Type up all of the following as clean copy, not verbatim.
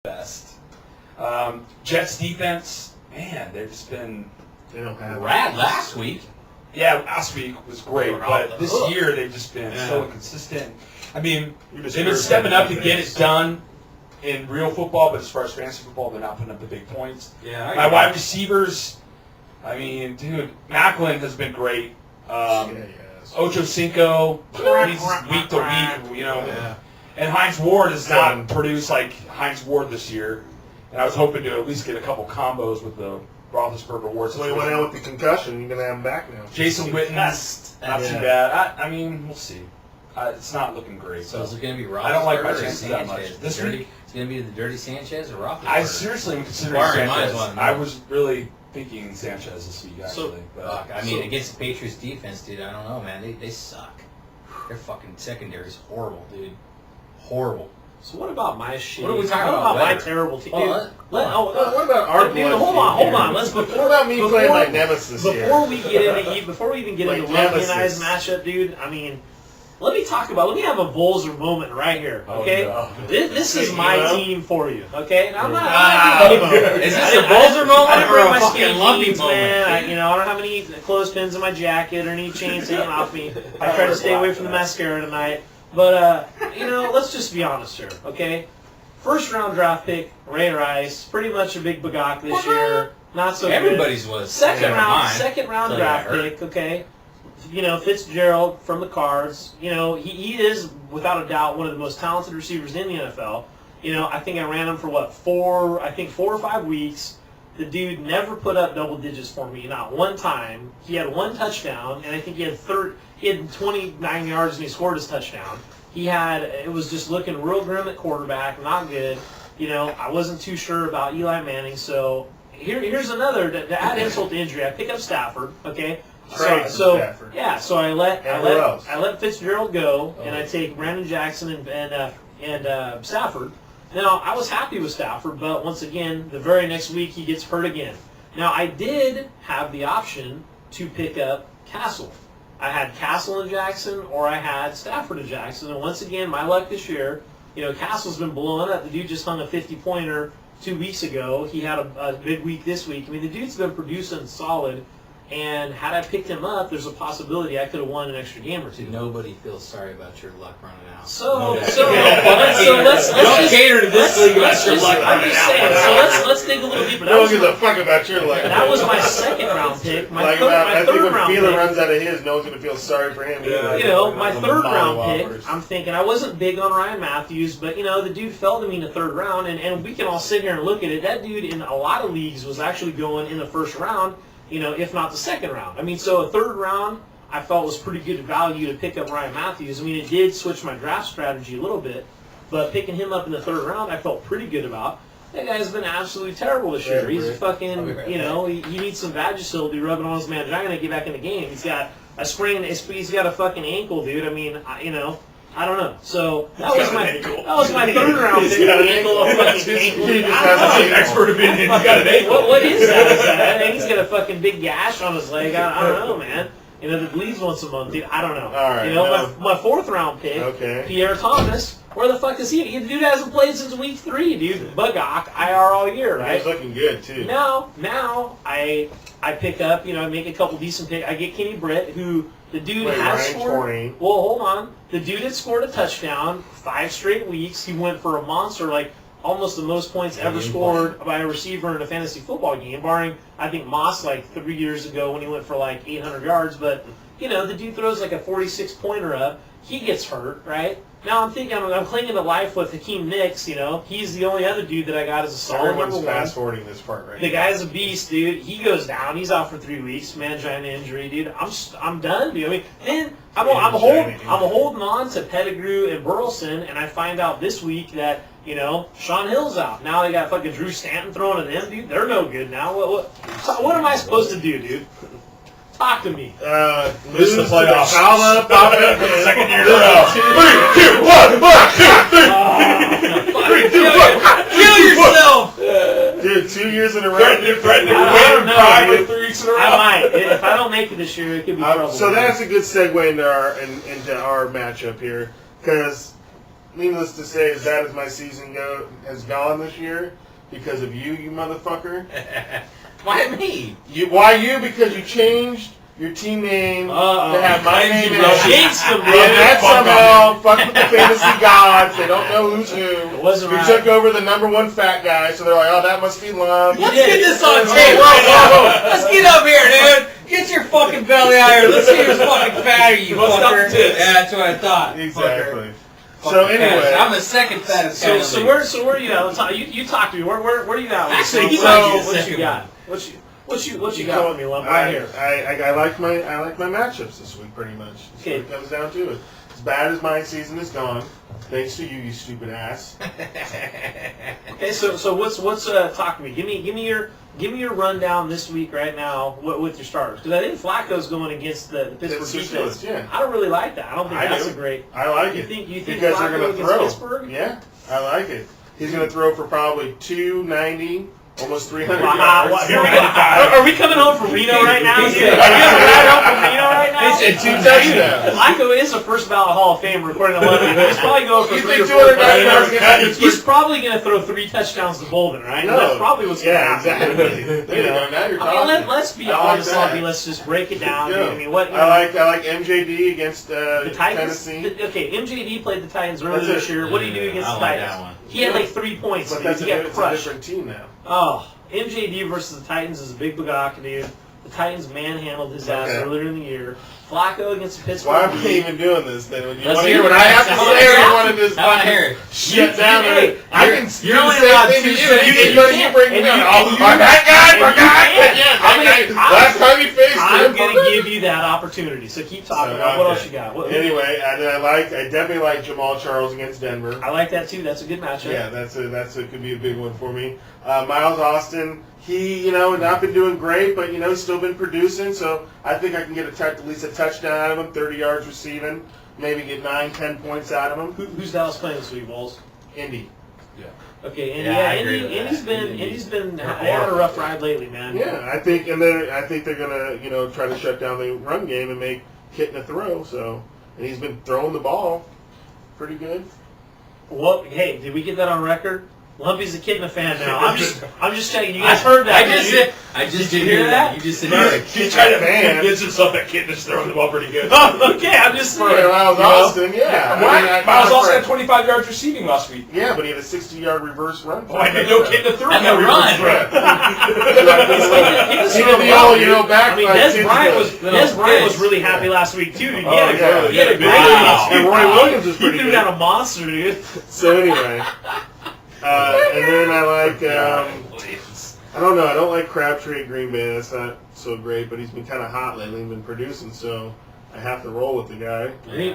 best. Jets defense, man, they've just been rad last week. Yeah, last week was great, but this year they've just been so inconsistent. I mean, they've been stepping up to get it done in real football, but as far as fantasy football, they're not putting up the big points. Yeah, my wide receivers, I mean, dude, Macklin has been great. Ocho Cinco, he's week to week, you know. Yeah. And Hines Ward has not produced like Hines Ward this year. And I was hoping to at least get a couple combos with the Roethlisberger Ward. So he went out with the concussion. You're going to have him back now. Jason Witten, not too bad. I mean, we'll see. It's not looking great. So is it going to be Roethlisberger? I don't like my chances that much. This week, it's going to be the dirty Sanchez or Roethlisberger? I seriously am considering Sanchez. I was really thinking Sanchez this week, actually. So, I mean, against the Patriots defense, dude, I don't know, man. They suck. Their fucking secondary is horrible, dude. Horrible. So what about my shit? What are we talking about? My terrible team? What about our dude, hold on. Let's what about me playing my nemesis here? Before we even get into Lucky and I's matchup, dude, I mean, let me have a Volzer moment right here, okay? Oh, no. This is my team for you, okay? And I'm not is this a Volzer moment I or a fucking lucky moment? Man. I don't have any clothespins in my jacket or any chains hanging off me. I try to stay away from the mascara tonight. But, let's just be honest here, okay? First round draft pick, Ray Rice, pretty much a big bagok this year. Not so Everybody's good. was. Second round draft pick, okay? Fitzgerald from the Cards. He is, without a doubt, one of the most talented receivers in the NFL. I think I ran him for, 4 or 5 weeks. The dude never put up double digits for me, not one time. He had 1 touchdown, and I think he had 29 yards, and he scored his touchdown. It was just looking real grim at quarterback, not good. I wasn't too sure about Eli Manning, so here's another, to add insult to injury, I pick up Stafford, okay? So I let Fitzgerald go, and I take Brandon Jackson and Stafford. Now, I was happy with Stafford, but once again, the very next week he gets hurt again. Now, I did have the option to pick up Castle. I had Castle and Jackson, or I had Stafford and Jackson, and once again, my luck this year, Castle's been blowing up. The dude just hung a 50-pointer 2 weeks ago. He had a big week this week. I mean, the dude's been producing solid. And had I picked him up, there's a possibility I could have won an extra game or two. Nobody feels sorry about your luck running out. Let's cater to this league about your luck I'm just saying. So let's dig a little deeper. No one gives a fuck about your luck. That was my second round pick. I think when Fila runs out of his, no one's gonna feel sorry for him. My third round pick. I'm thinking I wasn't big on Ryan Matthews, but the dude fell to me in the third round, and we can all sit here and look at it. That dude in a lot of leagues was actually going in the first round. If not the second round. I mean, so a third round I felt was pretty good value to pick up Ryan Matthews. I mean, it did switch my draft strategy a little bit, but picking him up in the third round I felt pretty good about. That guy's been absolutely terrible this year. He's fucking, he needs some Vagisil to be rubbing on his mangina to get back in the game. He's got a sprain, he's got a fucking ankle, dude. I mean, I don't know. So that was my third round pick. He just has an expert opinion. He's got an ankle. What is that? He's got a fucking big gash on his leg. I don't know, man. That bleeds once a month, dude. I don't know. All right. My fourth round pick, Pierre Thomas. Where the fuck is he? The dude hasn't played since week 3, dude. Bugok, IR all year, right? He's looking good too. Now I pick up. I make a couple decent picks. I get Kenny Britt, who. The dude has scored. Well, hold on. The dude had scored a touchdown 5 straight weeks. He went for a monster, like almost the most points ever scored by a receiver in a fantasy football game, barring I think Moss like 3 years ago when he went for like 800 yards. But the dude throws like a 46-pointer up. He gets hurt, right? Now I'm thinking I'm clinging to life with Hakeem Nicks. He's the only other dude that I got as a solid number 1. Fast forwarding this part right. The guy's a beast, dude. He goes down. He's out for 3 weeks. Mangina injury, dude. I'm done, dude. I mean, then I'm holding on to Pettigrew and Burleson, and I find out this week that Sean Hill's out. Now they got fucking Drew Stanton throwing at them, dude. They're no good now. What am I supposed to do, dude? Talk to me. Lose the playoffs. Second year in a row. 3, 2, 1, 3, 2, 1. Kill yourself! Dude, 2 years in a row. I don't know. 3 weeks in a row. I might. If I don't make it this year, it could be trouble. So that's a good segue into our matchup here, because needless to say, as bad as my season has gone this year, because of you motherfucker. Why me? Why you? Because you changed your team name to have my name in it. Jinxed them, And that somehow fucked with the fantasy gods. They don't know who's who. It wasn't You right. took over the #1 fat guy, so they're like, oh, that must be Lump. Let's get this on Whoa, tape. whoa. Let's get up here, dude. Get your fucking belly out here. Let's see who's fucking fatter, you fucker. Yeah, that's what I thought. Exactly. Fucker. So anyway, I'm the second fattest guy. So where are you at? You talk to me. Where are you at? Actually, he So, might be the what you second got? What you got with me, Lump? Right here. I like my matchups this week pretty much. That's Okay. what it comes down to it. As bad as my season is gone, thanks to you stupid ass. Okay, so what's talk to me? Give me your rundown this week right now with your starters, because I think Flacco's going against the Pittsburgh It's defense. Steelers, yeah. I don't really like that. I don't think that's do. a great. I like You it. think because they're Flacco going to against throw. Pittsburgh? Yeah, I like it. He's going to throw for probably 290, almost 300 Wow, yards. are we coming home from Reno right now? He Are said- we coming home from Reno right now? He said 2 touchdowns. Flacco is a first ballot Hall of Famer according to Levy, but he's probably going for You 3 think or 4 290 yards touchdowns. against He's Pittsburgh? probably going to throw 3 touchdowns to Bolden, right? No. That's probably what's going to Yeah, happen. exactly. There you go. Now you're talking. I mean, let's be I like honest, that. Lumpy. Let's just break it down. Yeah. Dude. I mean, what? I like MJD against the Titans. Tennessee. Okay, MJD played the Titans earlier That's this it. year. What did he do against I the like Titans? that one. He had like 3 points. But Dude. that's He got it's a crushed. different team now. Oh, MJD versus the Titans is a big bagaka, dude. The Titans manhandled his ass Okay. earlier in the year. Flacco against the Pittsburgh. Why are we even doing this then? When you Let's want to hear hear what it. I have to Let's say, hear or it. you want to just I want to fucking hear it. shut down? Hey, I can do you're the only same allowed thing 2 to you. sentences. You bring me down. Oh, and that guy, you can't. last time you faced I'm him. going to give you that opportunity. So keep talking. So, What okay. else you got? Anyway, I definitely like Jamal Charles against Denver. I like that too. That's a good matchup. Yeah, that's could be a big one for me. Miles Austin, he not been doing great, but he's still been producing. So I think I can get at least a touchdown out of him, 30 yards receiving, maybe get 9-10 points out of him. Who's Dallas playing this week, Bulls? Indy. Okay, Indy. Yeah, I agree with Indy's that. been they had a rough ride lately, man. Yeah, I think they're gonna try to shut down the run game and make Kitna throw. So, and he's been throwing the ball pretty good. Well, hey, did we get that on record? Lumpy's a Kidna fan now. I'm just checking. You guys heard that? I just Did you did hear that? You just said He's trying to Man. convince himself that Kitten is throwing the ball pretty good. Oh, okay, I'm just For saying. Miles Austin, yeah. Miles also had 25 yards receiving last week. Yeah, but he had a 60-yard reverse run. Oh, I didn't know Kitten threw And that the reverse run. run. He was He throwing did the well, old, dude. back I mean, like Des 10 Bryant years. was really happy last week too, dude. He had a yeah. great, he had a great Wow. And week. Roy Williams was He pretty threw good. down a monster, dude. So anyway, and then I like, I don't know, I don't like Crabtree at Green Bay. That's not so great, but he's been kind of hot lately and been producing, so I have to roll with the guy.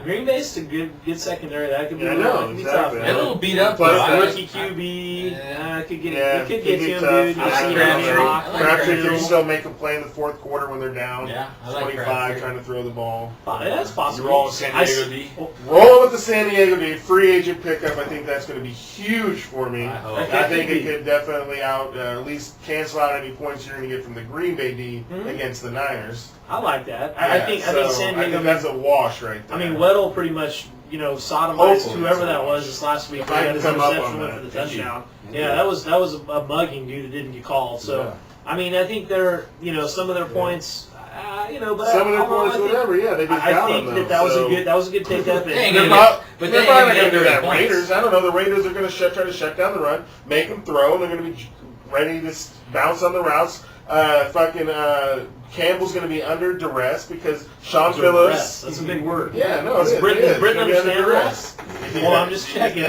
Green Bay's a good secondary. That could be, Yeah, I know, that could be exactly. tough. A little beat up. But though. Rookie QB, could get Yeah, it. Could could get be to him, tough. dude. You I see like him Crabtree. in the lock. I like Crabtree Crabtree. can still make a play in the fourth quarter when they're down. Yeah, I like 25, Crabtree. trying to throw the ball. That's possible. You're all San Diego D. Roll with the San Diego D free agent pickup. I think that's going to be huge for me. I hope. I think it could definitely at least cancel out any points you're going to get from the Green Bay D against the Niners. I like that. I think San I Diego. think that's a wash right there. I mean, Weddle pretty much, sodomized Hopefully whoever it's that a was wash. this last week. If He I got can his come up interception, on went for that. the touchdown. Yeah, that was a mugging, dude, that didn't get called. So, Yeah. I mean, I think they're, some of their points, but Some of their overall, points, I think- whatever. Yeah, they just I got think them. that was a good pickup. Dang, They're Yeah. not, But they're they probably ain't not going to do gonna that. get points. Raiders, I don't know. The Raiders are going to try to shut down the run, make them throw, and they're going to be ready to bounce on the routes. Campbell's going to be under duress because Sean Phillips. That's a big word. Yeah, no, Does it is. Britain- it is. does Britain It's gonna be under understand duress. Well, I'm just checking.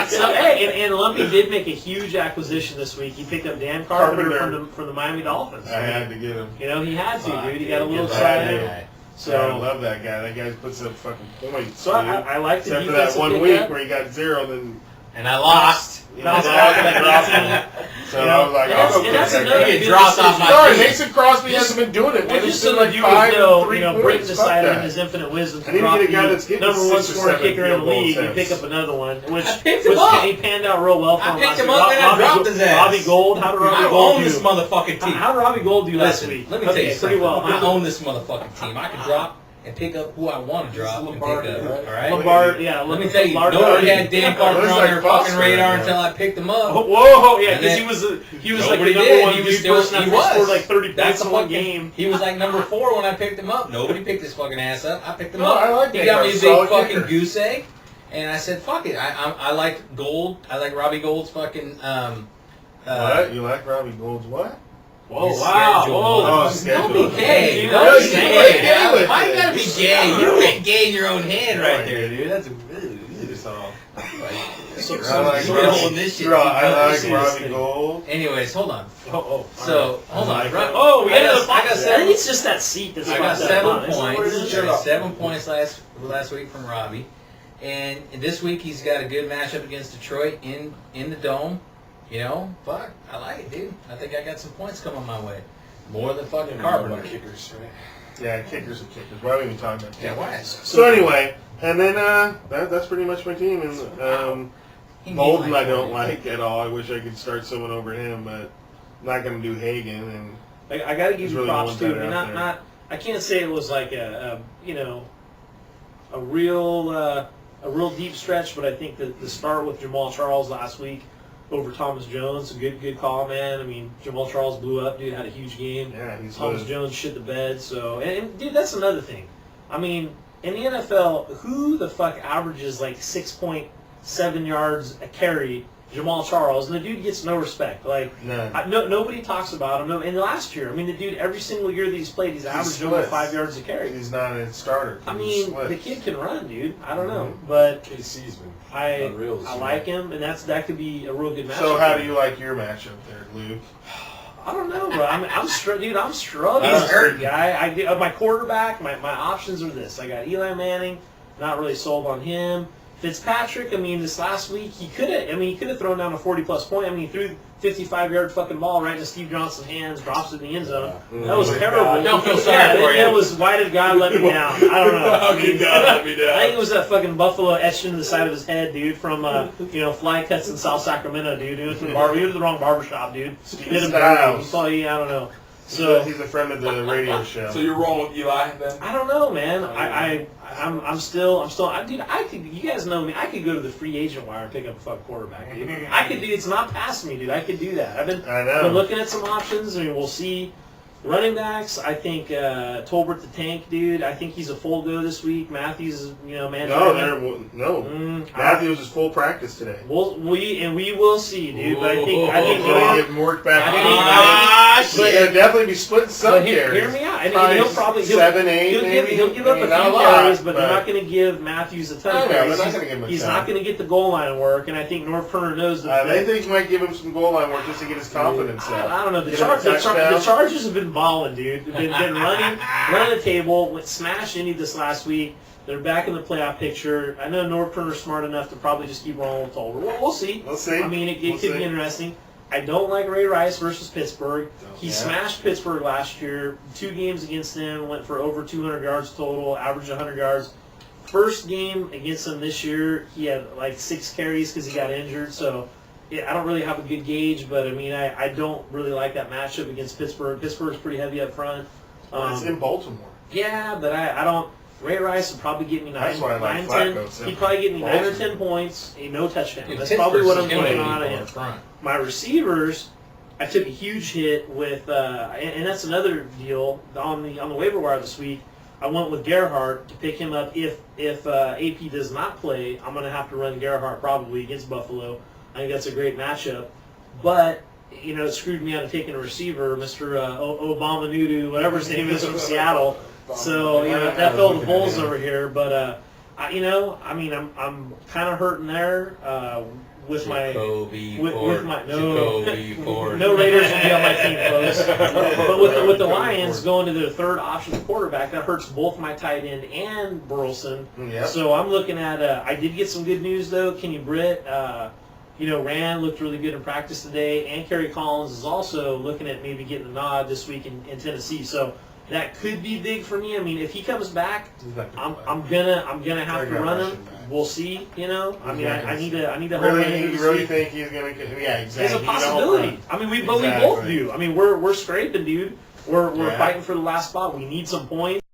So, hey, and Lumpy did make a huge acquisition this week. He picked up Dan Carpenter from the Miami Dolphins. I had to get him. He had to, dude. He got a little Get excited. that I So, love that guy. That guy puts up fucking points. so I like the Except for that defensive 1 pickup. week where he got 0, then And I lost. Bounced back to that 18. So I was like, And that's okay. another He good dropped off decision. my Sorry, team. Mason Crosby hasn't been doing it. Well, Man. just It's so been that like you 5 would know, and 3 Britain points. decided Fuck in his infinite wisdom I to need to drop get a guy the that's getting number 1 6 or scoring 7 kicker in the field goal league and attempts. pick up another one, which I picked him up. he panned out real well for I him picked last him week. up and I dropped his ass. Robbie Gold, how did Robbie I Gold own do? this motherfucking team. How did Robbie Gold do last Listen, week? let me tell you Okay, something. pretty well. I own this motherfucking team. I can drop and pick up who I want to drop and pick up. Right? All right. Lombard, yeah. Let me tell you, Lombard- nobody had Dan Carpenter Looks on like their Foster, fucking radar yeah. until I picked him up. Whoa, yeah, And because then he was like the nobody number did. one He was dude still- person he after he was. scored like 30 That's points the in one fucking game. He was like number 4 when I picked him up. Nobody picked this fucking ass up. I picked him No, up. I like He that got guy. me a big Solid fucking kicker. goose egg, and I said, "Fuck it." I like Gold. I like Robbie Gold's fucking. What? You like Robbie Gold's what? Whoa, his wow, schedule. whoa. Oh, schedule. Don't be gay. Dude, Don't that's be gay. gay. Gay with Why it. you gotta be gay? You get gay in your own head right there, dude. That's So- I like so Robbie- holding this shit. Bro, I like see this Robbie thing. Gold. Anyways, hold on. Oh, So hold on. oh, we I got got- I got I think seven. it's just that seat that's I got fucked up. 7 Isn't that what it points. is? I got 7 points last week from Robbie, and this week he's got a good matchup against Detroit in the Dome. You know, fuck, I like it, dude. I think I got some points coming my way, more than fucking Carpenter. Kickers, right? Yeah, kickers are kickers. Why are we even talking about Yeah, kickers? why? So anyway, and then that's pretty much my team. And He Bolden made I don't like like at all. I wish I could start someone over him, but I'm not going to do Hagen. And I got to give He's you really props the too. one I mean, better out not. I can't say it was like a real deep stretch, but I think that the start with Jamal Charles last week over Thomas Jones, a good call, man. I mean, Jamal Charles blew up, dude, had a huge game. yeah, he's Thomas good. Jones shit the bed. So, and dude, that's another thing. I mean, in the NFL, who the fuck averages like 6.7 yards a carry? Jamal Charles, and the dude gets no respect. Like, None. nobody talks about him. No, and last year, I mean, the dude, every single year that he's played, he's averaged over splits. 5 yards a carry. He's not a starter. I He mean, splits. the kid can run, dude. I don't know, Mhm. but KC's been I unreal. I like him, and that could be a real good matchup. So how do you like your matchup there, Luke? I don't know, bro. I'm struggling. He's hurt. Guy. My quarterback, my options are this. I got Eli Manning. Not really sold on him. Fitzpatrick, I mean, this last week, he could have thrown down a 40-plus point. I mean, he threw 55-yard fucking ball right into Steve Johnson's hands, drops it in the end zone. That was terrible. Don't feel sorry for you. It was, why did God let me down? I don't know. How did God let me down? I think it was that fucking buffalo etched into the side of his head, dude, from, fly cuts in South Sacramento, dude. He was the wrong barbershop, dude. He did him dirty. He probably, I don't know. So he's a friend of the radio show. So you're wrong with Eli then? I don't know, man. I'm still. Dude, I could. You guys know me. I could go to the free agent wire and pick up a fuck quarterback, dude. I could do. It's not past me, dude. I could do that. I know. been looking at some options. I mean, we'll see. Running backs, I think Tolbert the Tank, dude. I think he's a full go this week. Matthews is, man. No. Matthews is full practice today. We will see, dude. But I think He's going to get work back. shit. He'll definitely be splitting some But carries. hear me out. And he'll probably 7, 8, maybe. He'll give up a few Not lot, carries, but they're not going to give Matthews a ton I of know, carries. they're not gonna give him a He's ton. not going to get the goal line work, and I think North Turner knows that. They think he might give him some goal line work just to get his confidence up. I don't know. The Get him a touchdown. Chargers have been balling, dude. They've been running the table. Went smash Indy this last week. They're back in the playoff picture. I know North Turner's smart enough to probably just keep rolling with Tolbert. We'll see. We'll see. I mean, it We'll could see. be interesting. I don't like Ray Rice versus Pittsburgh. He smashed Pittsburgh last year. 2 games against them, went for over 200 yards total, averaged 100 yards. First game against them this year, he had like 6 carries because he got injured. So I don't really have a good gauge, but I mean, I don't really like that matchup against Pittsburgh. Pittsburgh's pretty heavy up front. It's in Baltimore. Yeah, but I don't. Ray Rice would probably get me 9, That's why I like 10. Flacco, He'd probably get me 9 or 10 points, no touchdown. That's probably what I'm putting on him. My receivers, I took a huge hit with, and that's another deal on the waiver wire this week. I went with Gerhardt to pick him up. If AP does not play, I'm going to have to run Gerhardt probably against Buffalo. I think that's a great matchup, but it screwed me out of taking a receiver, Mr. Obama Nudu, whatever his name is from Seattle. So that filled the Bulls over here, but I'm kind of hurting there with my no Raiders will be on my team, folks. But with the Lions going to their third option quarterback, that hurts both my tight end and Burleson. Yep. So I'm looking at. I did get some good news though. Kenny Britt, ran looked really good in practice today, and Kerry Collins is also looking at maybe getting a nod this week in Tennessee. So that could be big for me. I mean, if he comes back, I'm gonna have to run him. We'll see. I mean, I need to hold him. You really think he's gonna? Yeah, exactly. It's a possibility. I mean, we both do. I mean, we're scraping, dude. We're fighting for the last spot. We need some points.